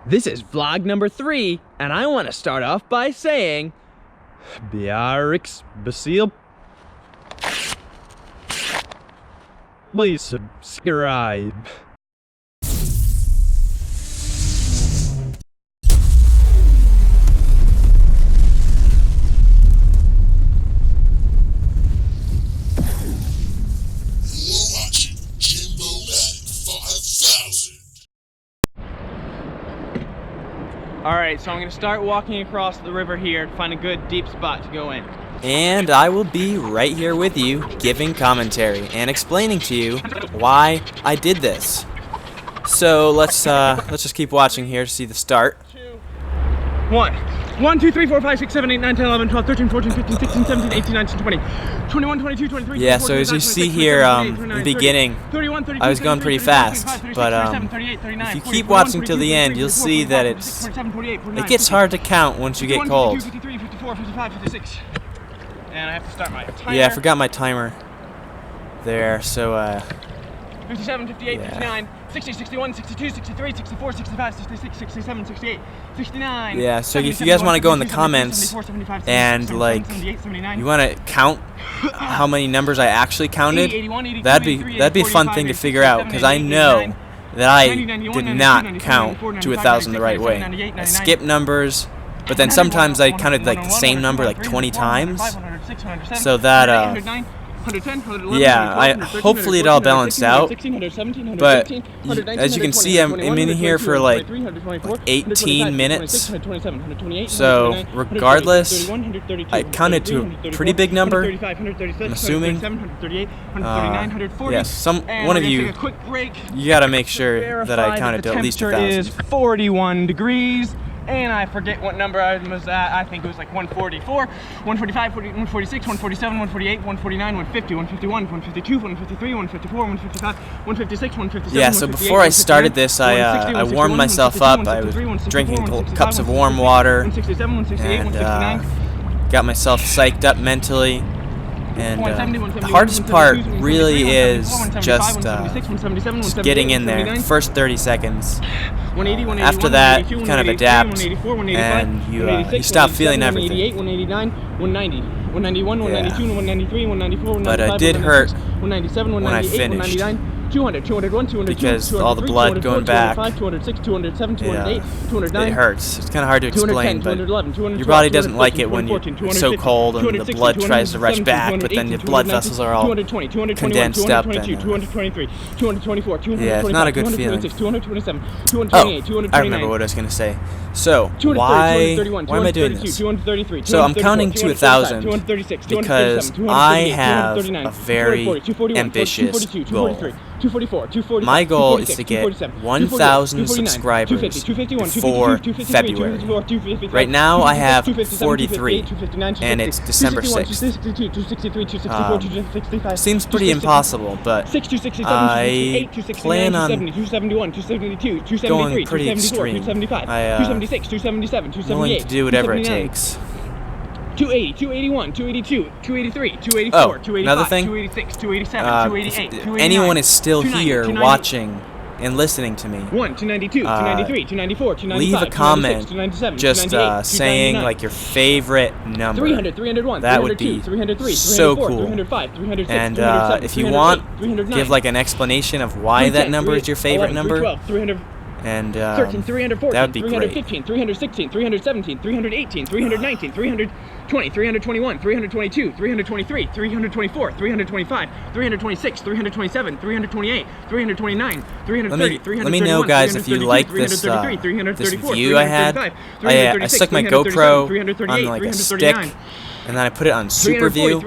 This is vlog number 3, and I want to start off by saying, Biarix Basil. Please subscribe. Alright, so I'm going to start walking across the river here to find a good deep spot to go in. And I will be right here with you, giving commentary and explaining to you why I did this. So let's just keep watching here to see the start. 1, 2, 3, 4, 5, 6, 7, 8, 9, 10, 11, 12, 13, 14, 15, 16, 17, 18, 19, 20, 21, 22, 23, yeah, so as you see here in the beginning, I was going pretty fast, but if you keep watching till the end, you'll see that it gets hard to count once you get cold. And I have to start my timer. Yeah, I forgot my timer there, so 57, 58, yeah. 59, 60, 61, 62, 63, 64, 65, 66, 67, 68, 69. Yeah, so if you guys want to go in the comments and like you want to count how many numbers I actually counted, that'd be a fun thing to figure out, because I know that I did not count to 1,000 the right way. I skipped numbers, but then sometimes I counted like the same number like 20 times, so that yeah, hopefully it all balanced out, but as you can see, I'm in here for like 18 minutes, so regardless, I counted to a pretty big number, I'm assuming. Yes, one of you gotta make sure that I counted to at least 1,000. Is 41 degrees. And I forget what number I was at. I think it was like 144, 145, 146, 147, 148, 149, 150, 151, 152, 153, 154, 155, 156, 157. Yeah, so before I started this, I warmed myself up. I was drinking cups of warm water and got myself psyched up mentally. And the hardest part really is just getting in there, the first 30 seconds. After that, you kind of adapt, and you stop feeling everything. 191, 192, 193, 194, 195, but it did hurt 197, when I finished, 200, 201, 202, because all the blood going back, 206, 207, 208, 209, it hurts. It's kind of hard to explain, but your body doesn't like it when it's so cold and the blood tries to rush back, but then your blood vessels are all condensed up. And, yeah, it's not a good feeling. Oh, I remember what I was going to say. So, why am I doing this? So I'm counting to 1,000 because I have a very ambitious goal. My goal is to get 1,000 subscribers before February. Right now I have 43, and it's December 6th. Seems pretty impossible, but I plan on going pretty extreme. I'm willing to do whatever it takes. 280, 281, 282, 283, 284, 285, another thing, 286, 287, 288, if anyone is still here watching and listening to me, 292, 293, 294, 295, leave a comment 297, just saying like your favorite number. 300, 301, that would be 303, so 304, cool. 305, 306, and 307, if you want, 309, give like an explanation of why that number is your favorite number. 312, And 13, 314, that would be 315, 316, 317, 318, 319, 320, 321, 322, 323, 324, 325, 326, 327, 328, 329, 330, let me know, guys, if you like this view I had. I stuck my GoPro on like a stick, and then I put it on super view,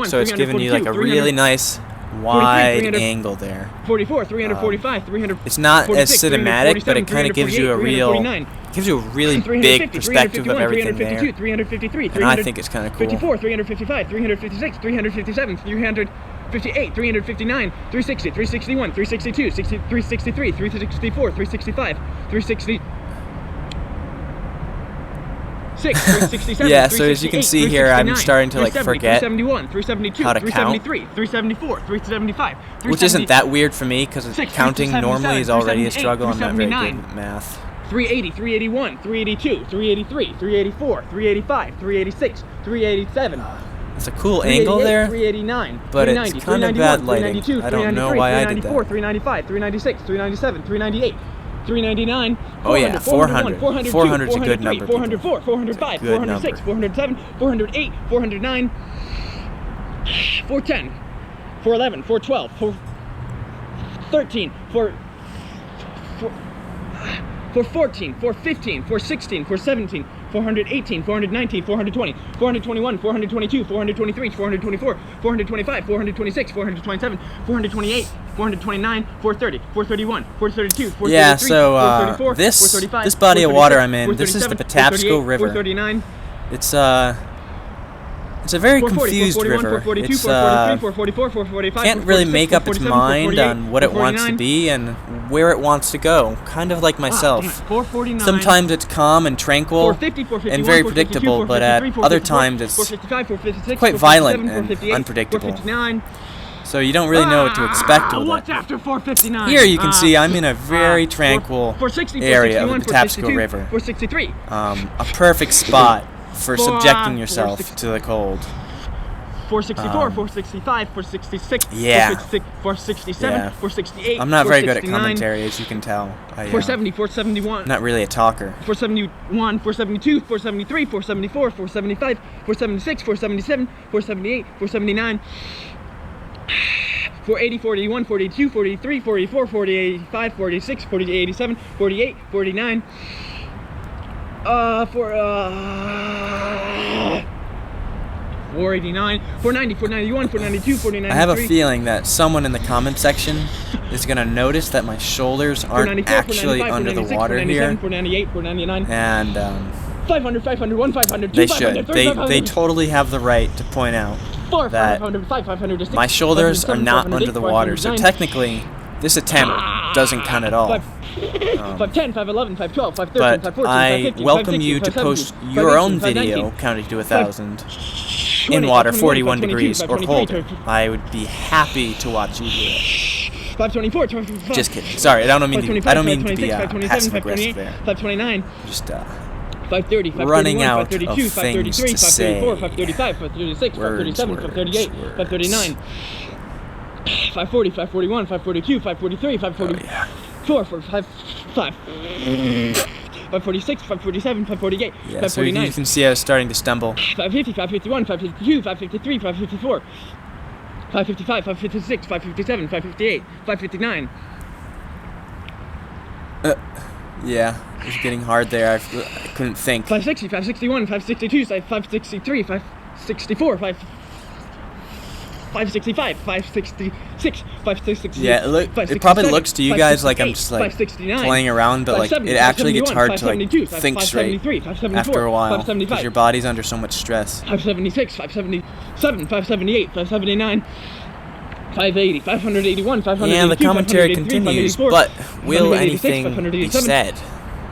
so it's giving you like a really nice wide angle there. 44, 345, 300. It's not as cinematic, but it kind of gives you a really big perspective of everything there. And I think it's kind of cool. 54, 355, 356, 357, 358, 359, 360, 361, 362, 363, 364, 365, 360. Yeah, so as you can see here, I'm starting to like forget how to count, 374, 375, which isn't that weird for me because counting normally is already a struggle. I'm not very good at math. 380, 381, 382, 383, 384, 385, 386, 387. It's a cool angle there, 389, but it's kind of bad lighting. I don't know why I did that. 395, 396, 397, 398, 399. Oh yeah, 400. 400 is a good number. 404, 405, 406, 407, 408, 409, 410, 411, 412, 413, 414, 415, 416, 417, 418, 419, 420, 421, 422, 423, 424, 425, 426, 427, 428, 429, 430, 431, 432, 433, yeah, so 434, this 435, this body of water I'm in, 437, this is the Patapsco River. 439. It's a very 440, confused 441, river. 442, It's 443, 444, 445, can't really 446, make up its 447, mind 448, on what it wants to 449. be and where it wants to go. Kind of like myself. 449. Sometimes it's calm and tranquil 450, 451, and very 452, predictable, but at 453, other 454, times it's 455, 456, quite 457, violent and 458, unpredictable. 459. So you don't really know what to expect with What's it. after 459? Here you can see I'm in a very tranquil 460, area of 461, the Patapsco 462, River. 463. A perfect spot for subjecting yourself 460. to the cold. 464, 465, 466, Yeah. 467, Yeah. 468. I'm not very good at 469, commentary, as you can tell. 470, 471. Not really a talker. 471, 472, 473, 474, 475, 476, 477, 478, 479, 480, 481, 482, 483, 484, 485, 486, 487, 48, 49. 489, 490, 491, 492, 493. I have a feeling that someone in the comment section is going to notice that my shoulders aren't actually under the water here. 498, 499. And 500, 501, 500, they should. They totally have the right to point out that 500, my shoulders are not under the water. So technically, this attempt doesn't count at all. 510, 511, 512, 513, But 514, I 550, welcome 560, you to 570, post your own 518, video counting to 1,000 in 20, water 41 521, degrees or 522, colder. I would be happy to watch you do it. 524, 525. Just kidding. Sorry, I don't mean to be 526, passive aggressive there. 529. Just 530, 531, running out 532, of 533, things to 534, say. 535, 536, Words, 537, 538, 539, 540, 541, 542, 543, 544, 546, 547, 548, Yeah, so 549. you can see I was starting to stumble. 550, 551, 552, 553, 554, 555, 556, 557, 558, 559. Yeah, it was getting hard there. I couldn't think. 560, 561, 562, 563, 564, 565, 566, 566. Yeah, it probably looks to you guys like I'm just like playing around, but like it actually gets hard to like think straight after a while because your body's under so much stress. 576, 577, 578, 579. 580, 581, 582, And the commentary 583, continues, 584, but will 586, anything be said?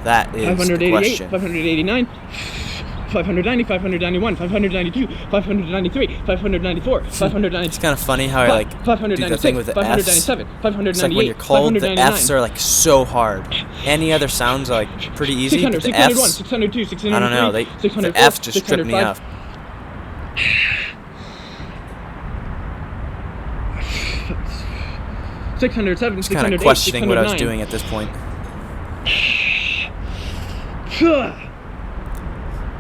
That is the 588, question. 589, 590, 591, 592, 593, 594, 590. It's kind of funny how I like do the thing with the F's. 597, 598, It's like when you're cold, the F's are like so hard. Any other sounds are like pretty easy, 600, but the 601, F's, 602, 603, I don't know, the F's just strip me off. 607, Just kind of questioning what I was doing at this point.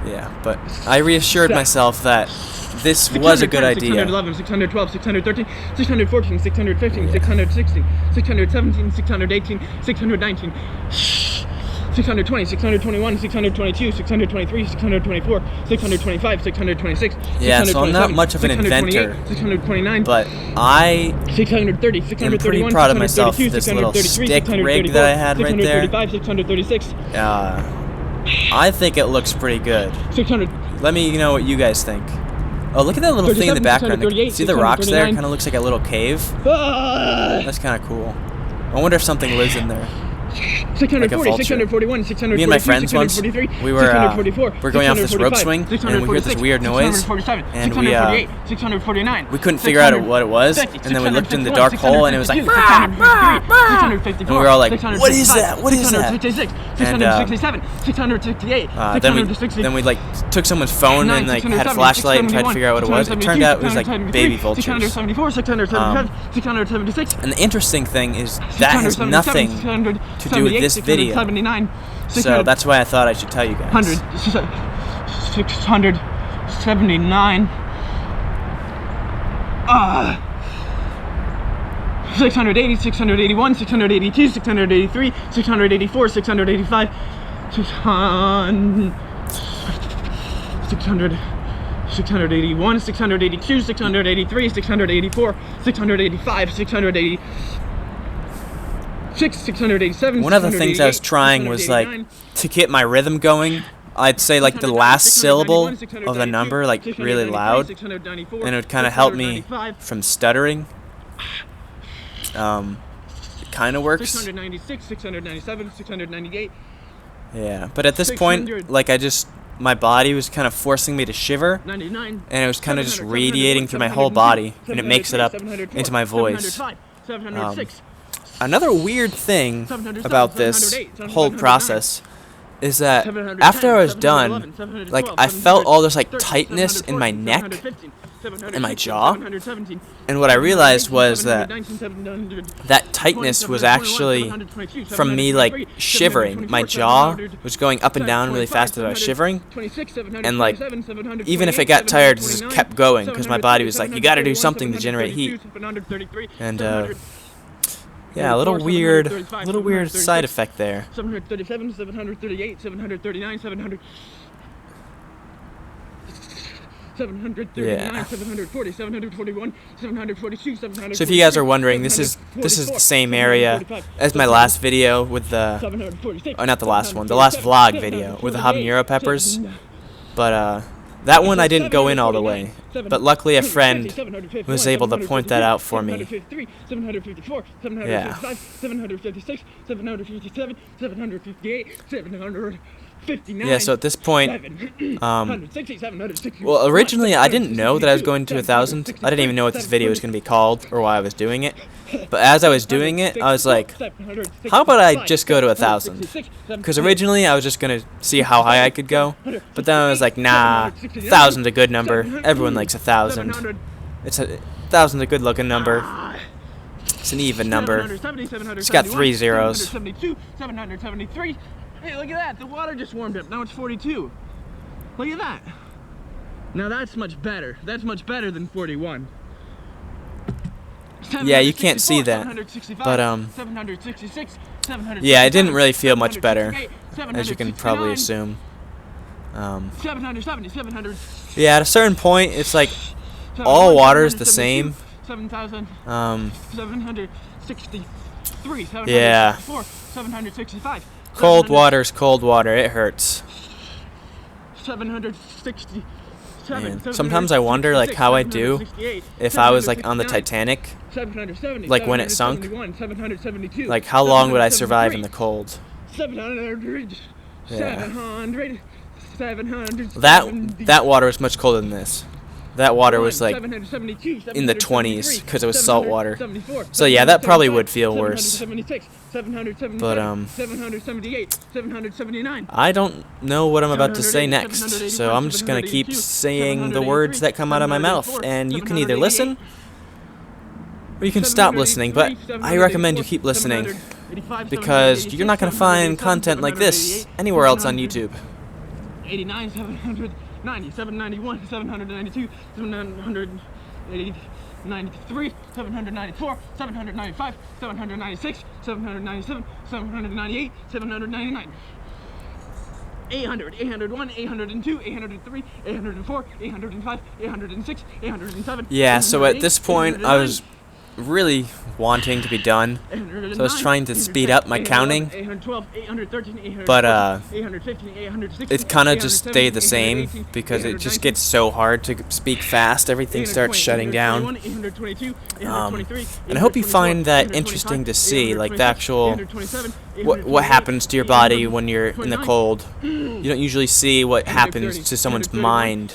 Yeah, but I reassured myself that this was a good idea. 611, 612, 613, 614, 615, 616, 617, 618, 619, 620, 621, 622, 623, 624, 625, 626, Yeah, so I'm not much of an inventor, 629, but I 630, am 631, pretty proud of myself for this little 633, stick rig that I had right there. 635, 636, I think it looks pretty good. 600. Let me know what you guys think. Oh, look at that little thing in the background. See the rocks there? Kind of looks like a little cave. That's kind of cool. I wonder if something lives in there. 640, vulture. 641, 642, Me and my friends once, 643, we were 644, going off this rope 645, swing, and we heard this weird noise, 647, and 648, 649. we couldn't figure out what it was, and then we looked in the dark hole, and it was like, and we were all like, what is that? What is that? 667, 668, then we like took someone's phone and like had a flashlight and tried to figure out what it was. It turned out it was like baby vultures. 674, 675, 676. And the interesting thing is that has nothing to do with this video. So that's why I thought I should tell you guys. 679. 680, 681, 682, 683, 684, 685, 600, 681, 682, 683, 684, 685, 686, 687. One of the things I was trying was like to get my rhythm going. I'd say like the last syllable of the number like really loud, and it would kind of help me from stuttering. It kind of works. 696, 697, 698. Yeah, but at this point, like my body was kind of forcing me to shiver, 99, and it was kind of just radiating through my whole body, and it makes it up into my voice. 706. Another weird thing about this whole process is that after I was done, like I felt all this like tightness in my neck and my jaw, and what I realized was that that tightness was actually from me like shivering. My jaw was going up and down really fast as I was shivering, and like even if it got tired, it just kept going because my body was like, you got to do something to generate heat. And yeah, a little weird side effect there. 737, 738, 739, 700. 739, Yeah. 740, 741, 742, 700. So if you guys are wondering, this is the same area as my last video with the, oh not the last one, the last vlog video with the habanero peppers. But that one I didn't go in all the way. But luckily a friend was able to point that out for me. 754, 755, 756, 757, 758, 759. Yeah, so at this point, well, originally I didn't know that I was going to 1,000. I didn't even know what this video was going to be called or why I was doing it. But as I was doing it, I was like, how about I just go to 1,000? Because originally I was just going to see how high I could go. But then I was like, nah, 1,000's a good number. Everyone likes 1,000. 1,000's a good looking number. It's an even number. It's got 3 zeros. 773. Hey, look at that. The water just warmed up. Now it's 42. Look at that. Now that's much better. That's much better than 41. Yeah, you can't see that. But, 766, yeah, it didn't really feel much better, as you can probably assume. 770, 700. Yeah, at a certain point, it's like all water is the same. 7,000. 763. Yeah. 765. Cold water's cold water. It hurts. 760. Man. Sometimes I wonder like how I'd do if I was like on the Titanic, like when it sunk. Like how long would I survive in the cold? 700. Yeah. 700. 700. That water was much colder than this. That water was like in the 20s because it was salt water. So yeah, that probably would feel worse. But I don't know what I'm about to say next, so I'm just gonna keep saying the words that come out of my mouth, and you can either listen or you can stop listening. But I recommend you keep listening because you're not gonna find content like this anywhere else on YouTube. 89, 790, 791, 792, 793, 794, 795, 796, 797, 798, 799. 800, 801, 802, 803, 804, 805, 806, 807. Yeah, so at this point I was really wanting to be done, so I was trying to speed up my counting, but it kind of just stayed the same because it just gets so hard to speak fast. Everything starts shutting down. And I hope you find that interesting to see, like the actual what happens to your body when you're in the cold. You don't usually see what happens to someone's mind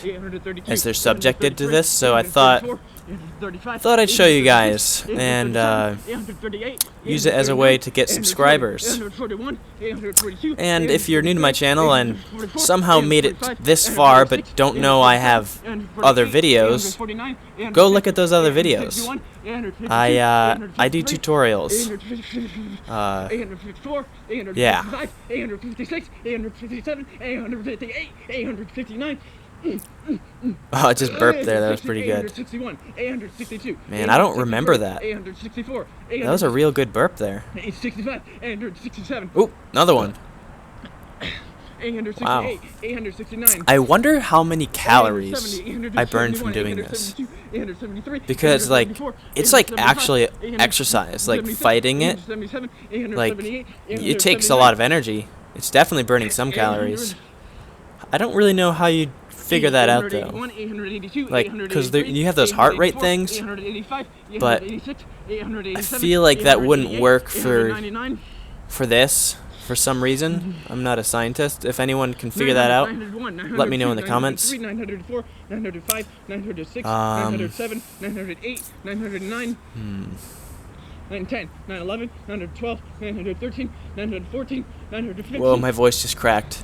as they're subjected to this, so I thought I'd show you guys and use it as a way to get subscribers. And if you're new to my channel and somehow made it this far but don't know I have other videos, go look at those other videos. I do tutorials. Yeah. Oh, I just burped there. That was pretty good. Man, I don't remember that. That was a real good burp there. Ooh, another one. Wow. I wonder how many calories I burned from doing this. Because, like, it's like actually exercise. Like, fighting it, like, it takes a lot of energy. It's definitely burning some calories. I don't really know how you figure that out though, like, because you have those heart rate things, but I feel like that wouldn't work for this for some reason. I'm not a scientist. If anyone can figure that out, let me know in the comments. 910, 911, 912, 913, 914, 915. Whoa, my voice just cracked.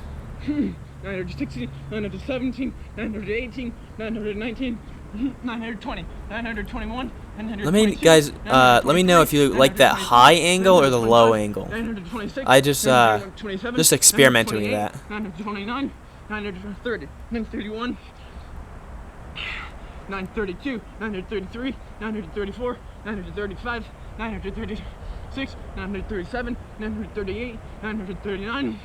916, 917, 918, 919, 920, 921, 922. Guys, let me know if you like that high angle or the low angle. I just experimenting with that. 929, 930, 931, 932, 933, 934, 935, 936, 937, 938, 939.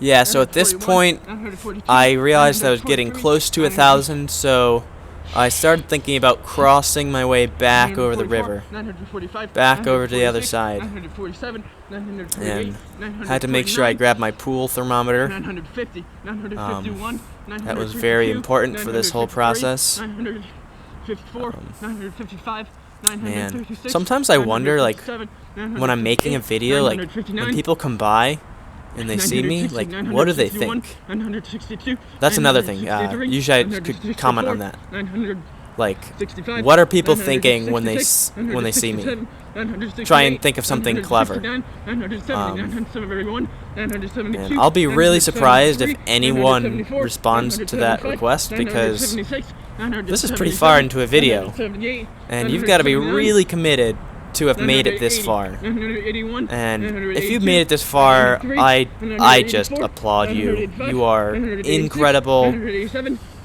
Yeah, so at this point, I realized I was getting close to 1,000, so I started thinking about crossing my way back over the river, back over to the other side, and had to make sure I grabbed my pool thermometer. That was very important for this whole process. Man, sometimes I wonder, like, when I'm making a video, like, when people come by and they see me, like, what do they think? That's another thing. Usually I could comment on that. Like, what are people thinking when they see me? Try and think of something clever. And I'll be really surprised if anyone responds to that request, because this is pretty far into a video, and you've got to be really committed to have made it this far. And if you've made it this far, I just applaud you. You are incredible.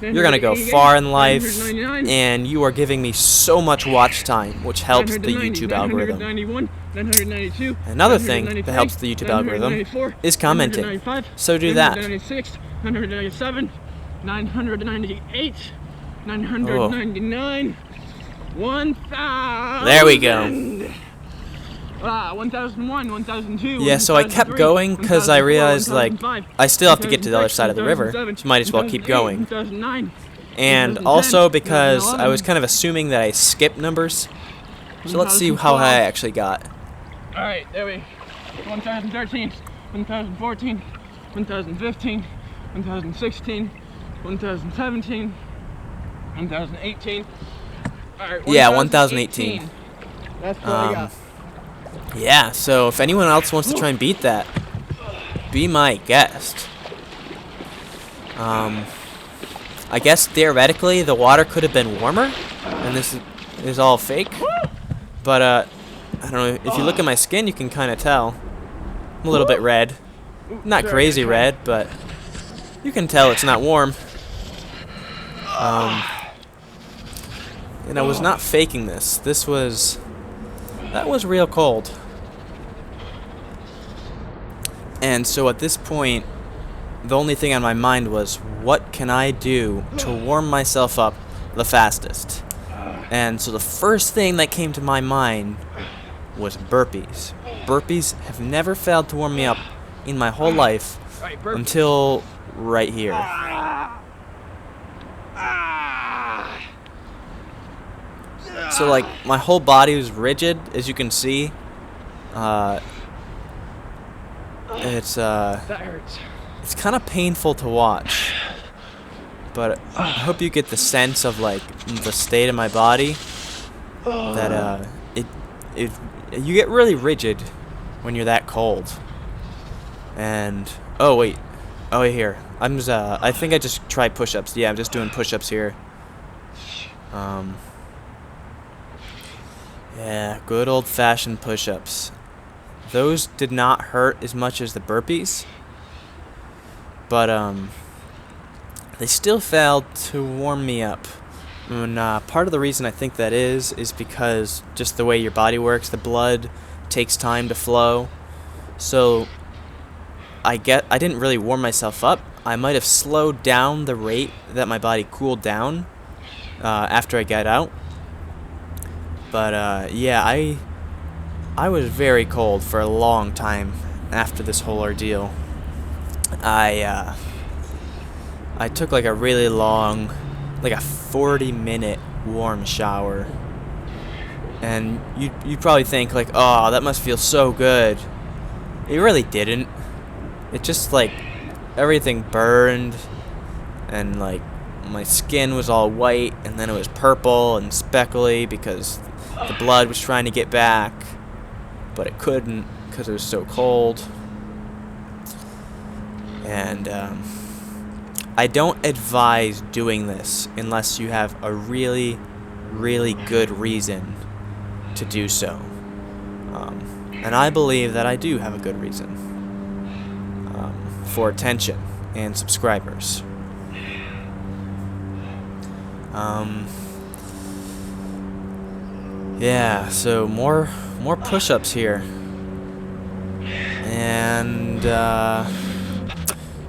You're gonna go far in life, and you are giving me so much watch time, which helps the YouTube algorithm. Another thing that helps the YouTube algorithm is commenting, so do that. 997, 998, 999, 1,000. There we go. 1001, 1002. Yeah, so I kept going because I realized, like, I still have to get to the other side of the river, so might as well keep going. And also because I was kind of assuming that I skipped numbers. So let's see how high I actually got. Alright, there we go. 1013, 1014, 1015, 1016, 1017, 1018. Right, yeah, 1018. That's what I got. Yeah, so if anyone else wants to try and beat that, be my guest. I guess theoretically the water could have been warmer, and this is all fake. But I don't know, if you look at my skin, you can kind of tell. I'm a little bit red. Not crazy red, but you can tell it's not warm. And I was not faking this. That was real cold. And so at this point, the only thing on my mind was, what can I do to warm myself up the fastest? And so the first thing that came to my mind was burpees. Burpees have never failed to warm me up in my whole life until right here. So like my whole body was rigid, as you can see. That hurts. It's kind of painful to watch, but I hope you get the sense of like the state of my body. That you get really rigid when you're that cold. And oh wait, here I think I just tried push-ups. Yeah, I'm just doing push-ups here. Yeah, good old-fashioned push-ups. Those did not hurt as much as the burpees, but they still failed to warm me up. And part of the reason I think that is because just the way your body works, the blood takes time to flow. So I didn't really warm myself up. I might have slowed down the rate that my body cooled down after I got out. But yeah, I was very cold for a long time after this whole ordeal. I took like a really long, like a 40-minute warm shower. And you'd probably think like, oh, that must feel so good. It really didn't. It just like everything burned, and like my skin was all white, and then it was purple and speckly because the blood was trying to get back, but it couldn't because it was so cold. And I don't advise doing this unless you have a really, really good reason to do so. And I believe that I do have a good reason for attention and subscribers. Yeah, so more push-ups here. And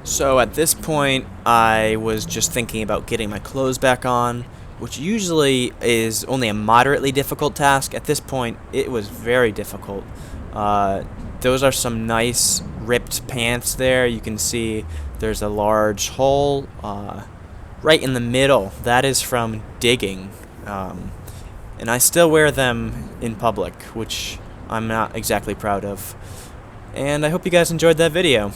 so at this point, I was just thinking about getting my clothes back on, which usually is only a moderately difficult task. At this point, it was very difficult. Those are some nice ripped pants there. You can see there's a large hole right in the middle. That is from digging. And I still wear them in public, which I'm not exactly proud of. And I hope you guys enjoyed that video.